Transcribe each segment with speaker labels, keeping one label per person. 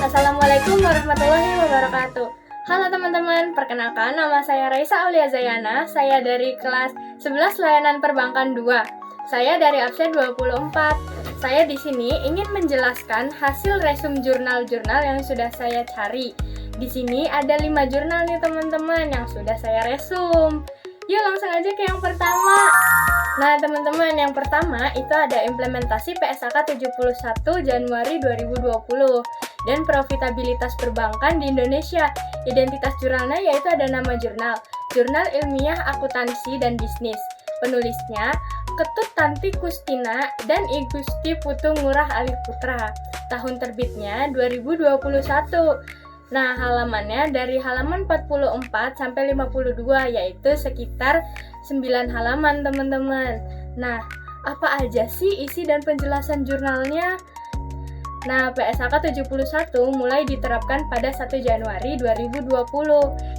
Speaker 1: Assalamualaikum warahmatullahi wabarakatuh. Halo teman-teman, perkenalkan nama saya Raisa Aulia Zayana. Saya dari kelas 11 Layanan Perbankan 2. Saya dari absen 24. Saya di sini ingin menjelaskan hasil resum jurnal-jurnal yang sudah saya cari. Di sini ada 5 jurnal nih teman-teman yang sudah saya resum. Yuk langsung aja ke yang pertama. Nah teman-teman, yang pertama itu ada implementasi PSAK 71 Januari 2020 dan profitabilitas perbankan di Indonesia. Identitas jurnalnya yaitu ada nama jurnal, Jurnal Ilmiah Akuntansi dan Bisnis. Penulisnya Ketut Tanti Kustina dan I Gusti Putu Ngurah Alif Putra. Tahun terbitnya 2021. Nah, halamannya dari halaman 44 sampai 52, yaitu sekitar 9 halaman, teman-teman. Nah, apa aja sih isi dan penjelasan jurnalnya? Nah, PSAK 71 mulai diterapkan pada 1 Januari 2020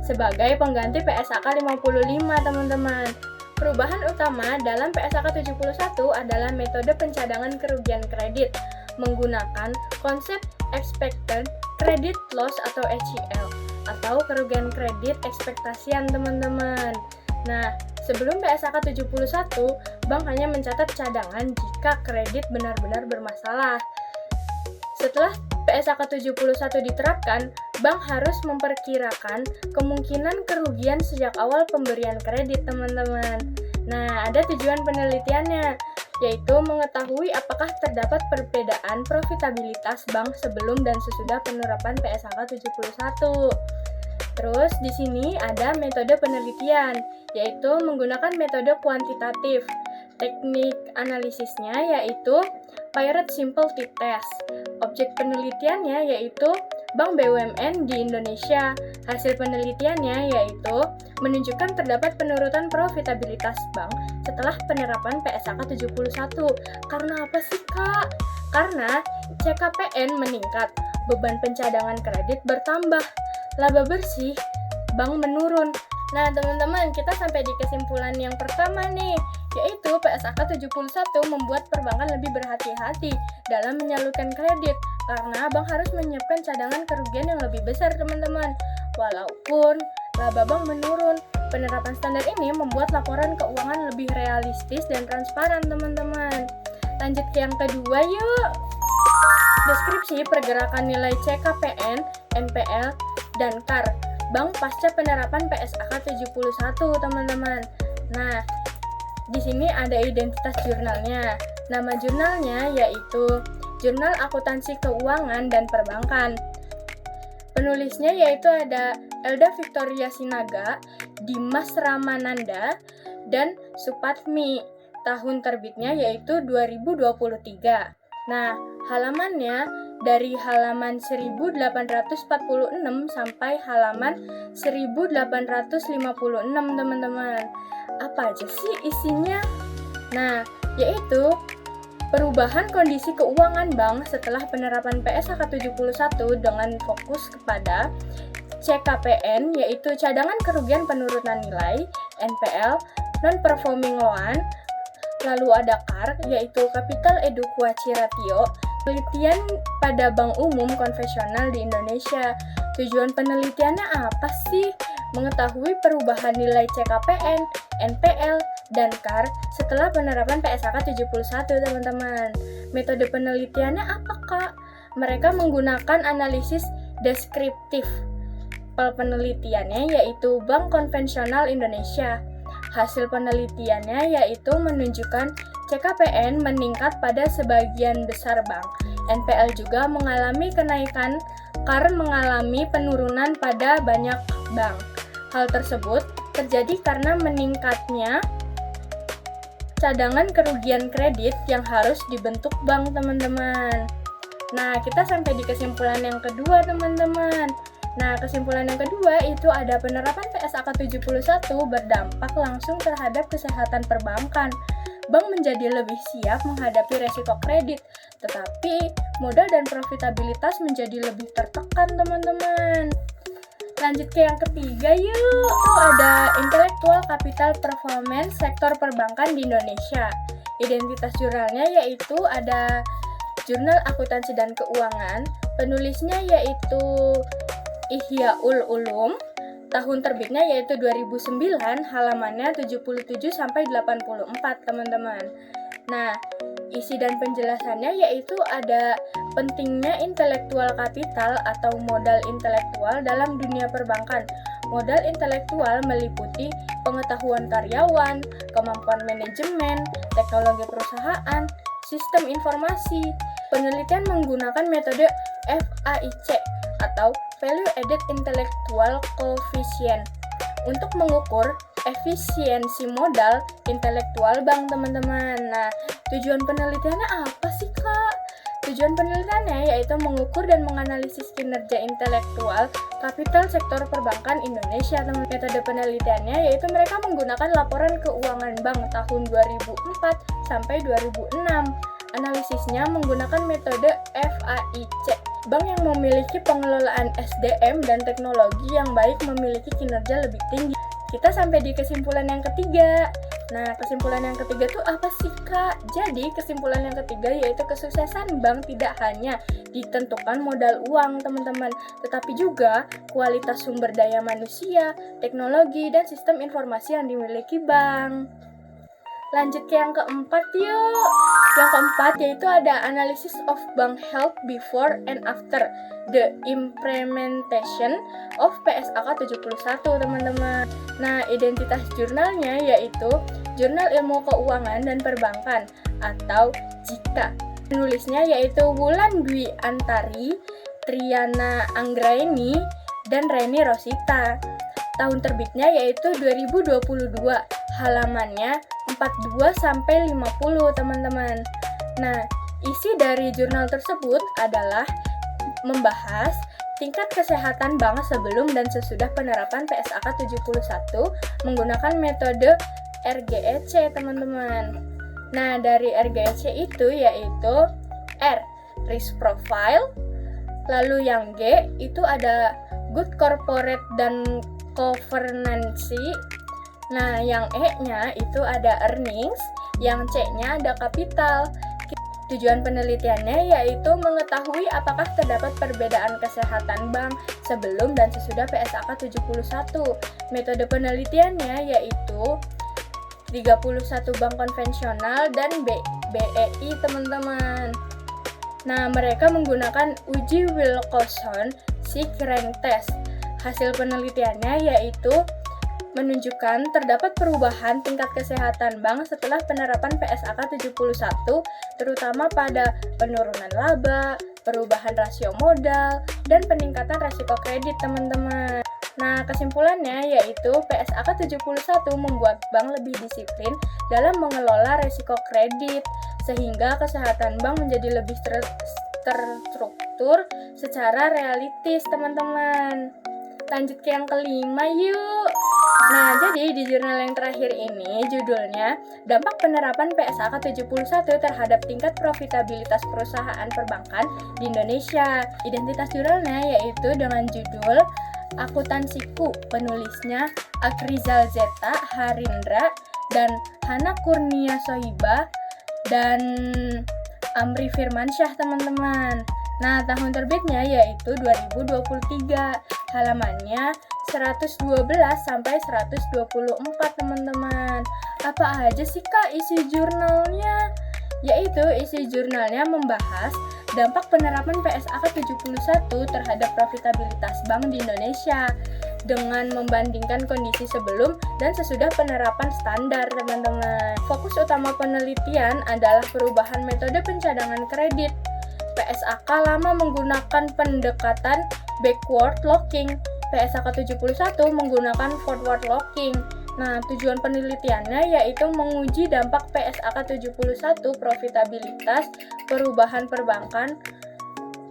Speaker 1: sebagai pengganti PSAK 55, teman-teman. Perubahan utama dalam PSAK 71 adalah metode pencadangan kerugian kredit menggunakan konsep expected credit loss atau ECL atau kerugian kredit ekspektasian, teman-teman. Nah, sebelum PSAK 71, bank hanya mencatat cadangan jika kredit benar-benar bermasalah. Setelah PSAK 71 diterapkan, bank harus memperkirakan kemungkinan kerugian sejak awal pemberian kredit, teman-teman. Nah, ada tujuan penelitiannya, yaitu mengetahui apakah terdapat perbedaan profitabilitas bank sebelum dan sesudah penerapan PSAK 71. Terus di sini ada metode penelitian, yaitu menggunakan metode kuantitatif. Teknik analisisnya yaitu Pirate Simple T-Test. Objek penelitiannya yaitu Bank BUMN di Indonesia. Hasil penelitiannya yaitu menunjukkan terdapat penurunan profitabilitas bank setelah penerapan PSAK 71. Karena apa sih, Kak? Karena CKPN meningkat, beban pencadangan kredit bertambah, laba bersih bank menurun. Nah, teman-teman, kita sampai di kesimpulan yang pertama nih, yaitu PSAK 71 membuat perbankan lebih berhati-hati dalam menyalurkan kredit karena bank harus menyiapkan cadangan kerugian yang lebih besar, teman-teman. Walaupun laba bank menurun, penerapan standar ini membuat laporan keuangan lebih realistis dan transparan, teman-teman. Lanjut ke yang kedua yuk. Deskripsi pergerakan nilai CKPN, NPL, dan KAR bank pasca penerapan PSAK 71, teman-teman. Nah, di sini ada identitas jurnalnya. Nama jurnalnya yaitu Jurnal Akuntansi Keuangan dan Perbankan. Penulisnya yaitu ada Elda Victoria Sinaga, Dimas Ramananda, dan Supatmi. Tahun terbitnya yaitu 2023. Nah, halamannya dari halaman 1846 sampai halaman 1856, teman-teman. Apa aja sih isinya? Nah, yaitu perubahan kondisi keuangan bank setelah penerapan PSAK 71 dengan fokus kepada CKPN, yaitu cadangan kerugian penurunan nilai, NPL, non-performing loan. Lalu ada KAR, yaitu Capital Adequacy Ratio, penelitian pada bank umum konvensional di Indonesia. Tujuan penelitiannya apa sih? Mengetahui perubahan nilai CKPN, NPL, dan KAR setelah penerapan PSAK 71, teman-teman. Metode penelitiannya apa, Kak? Mereka menggunakan analisis deskriptif. Penelitiannya yaitu Bank Konvensional Indonesia. Hasil penelitiannya yaitu menunjukkan CKPN meningkat pada sebagian besar bank. NPL juga mengalami kenaikan, KAR mengalami penurunan pada banyak bank. Hal tersebut terjadi karena meningkatnya cadangan kerugian kredit yang harus dibentuk bank, teman-teman. Nah, kita sampai di kesimpulan yang kedua, teman-teman. Nah, kesimpulan yang kedua itu ada penerapan PSAK 71 berdampak langsung terhadap kesehatan perbankan. Bank menjadi lebih siap menghadapi resiko kredit, tetapi modal dan profitabilitas menjadi lebih tertekan, teman-teman. Lanjut ke yang ketiga yuk. Itu ada Intellectual Capital Performance sektor perbankan di Indonesia. Identitas jurnalnya yaitu ada Jurnal Akuntansi dan Keuangan, Penulisnya yaitu Ihyaul Ulum, tahun terbitnya yaitu 2009, halamannya 77 sampai 84, teman-teman. Nah, isi dan penjelasannya yaitu ada pentingnya intelektual kapital atau modal intelektual dalam dunia perbankan. Modal intelektual meliputi pengetahuan karyawan, kemampuan manajemen, teknologi perusahaan, sistem informasi. Penelitian menggunakan metode FAIC atau Value Added Intellectual Coefficient untuk mengukur efisiensi modal intelektual bank, teman-teman. Nah, tujuan penelitiannya apa sih, Kak? Tujuan penelitiannya yaitu mengukur dan menganalisis kinerja intelektual kapital sektor perbankan Indonesia. Metode penelitiannya yaitu mereka menggunakan laporan keuangan bank tahun 2004 sampai 2006. Analisisnya menggunakan metode FAIC. Bank yang memiliki pengelolaan SDM dan teknologi yang baik memiliki kinerja lebih tinggi. Kita sampai di kesimpulan yang ketiga. Nah, kesimpulan yang ketiga tuh apa sih, Kak? Jadi, kesimpulan yang ketiga yaitu kesuksesan bank tidak hanya ditentukan modal uang, teman-teman, tetapi juga kualitas sumber daya manusia, teknologi, dan sistem informasi yang dimiliki bank. Lanjut ke yang keempat yuk. Yang keempat yaitu ada analysis of bank health before and after the implementation of PSAK 71, teman-teman. Nah, identitas jurnalnya yaitu Jurnal Ilmu Keuangan dan Perbankan atau JIKA. Penulisnya yaitu Wulan Dwi Antari, Triana Anggraeni, dan Reni Rosita. Tahun terbitnya yaitu 2022, halamannya 42 sampai 50, teman-teman. Nah, isi dari jurnal tersebut adalah membahas tingkat kesehatan bank sebelum dan sesudah penerapan PSAK 71 menggunakan metode RGEC, teman-teman. Nah, dari RGEC itu yaitu R, risk profile, lalu yang G itu ada good corporate dan governance. Nah, yang E-nya itu ada earnings, yang C-nya ada kapital. Tujuan penelitiannya yaitu mengetahui apakah terdapat perbedaan kesehatan bank sebelum dan sesudah PSAK 71. Metode penelitiannya yaitu 31 bank konvensional dan BEI, teman-teman. Nah, mereka menggunakan uji Wilcoxon-Sick Rank Test. Hasil penelitiannya yaitu menunjukkan terdapat perubahan tingkat kesehatan bank setelah penerapan PSAK 71, terutama pada penurunan laba, perubahan rasio modal, dan peningkatan resiko kredit, teman-teman. Nah, kesimpulannya yaitu PSAK 71 membuat bank lebih disiplin dalam mengelola resiko kredit, sehingga kesehatan bank menjadi lebih terstruktur secara realistis, teman-teman. Lanjut ke yang kelima yuk. Nah, jadi di jurnal yang terakhir ini judulnya Dampak Penerapan PSAK 71 terhadap Tingkat Profitabilitas Perusahaan Perbankan di Indonesia. Identitas jurnalnya yaitu dengan judul Akuntansiku, penulisnya Akrizal Zeta Harindra dan Hana Kurnia Sohiba dan Amri Firmansyah, teman-teman. Nah, tahun terbitnya yaitu 2023, halamannya 112 sampai 124, teman-teman. Apa aja sih, Kak, isi jurnalnya? Yaitu isi jurnalnya membahas dampak penerapan PSAK 71 terhadap profitabilitas bank di Indonesia dengan membandingkan kondisi sebelum dan sesudah penerapan standar, teman-teman. Fokus utama penelitian adalah perubahan metode pencadangan kredit. PSAK lama menggunakan pendekatan backward looking, PSAK 71 menggunakan forward looking. Nah, tujuan penelitiannya yaitu menguji dampak PSAK 71 profitabilitas perubahan perbankan.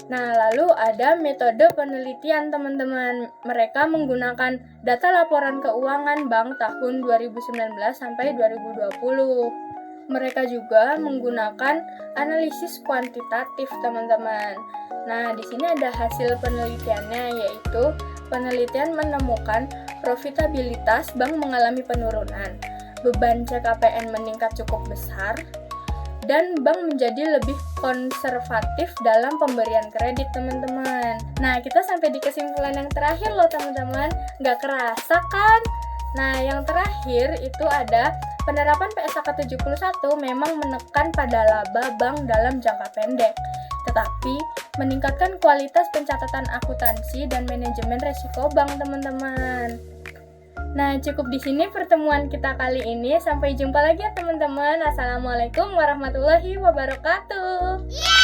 Speaker 1: Nah, lalu ada metode penelitian, teman-teman. Mereka menggunakan data laporan keuangan bank tahun 2019 sampai 2020. Mereka juga menggunakan analisis kuantitatif, teman-teman. Nah, di sini ada hasil penelitiannya, yaitu penelitian menemukan profitabilitas bank mengalami penurunan, beban CKPN meningkat cukup besar, dan bank menjadi lebih konservatif dalam pemberian kredit, teman-teman. Nah, kita sampai di kesimpulan yang terakhir loh, teman-teman. Nggak kerasa kan? Nah, yang terakhir itu ada penerapan PSAK 71 memang menekan pada laba bank dalam jangka pendek, tetapi meningkatkan kualitas pencatatan akuntansi dan manajemen resiko bank, teman-teman. Nah, cukup di sini pertemuan kita kali ini. Sampai jumpa lagi ya, teman-teman. Assalamualaikum warahmatullahi wabarakatuh.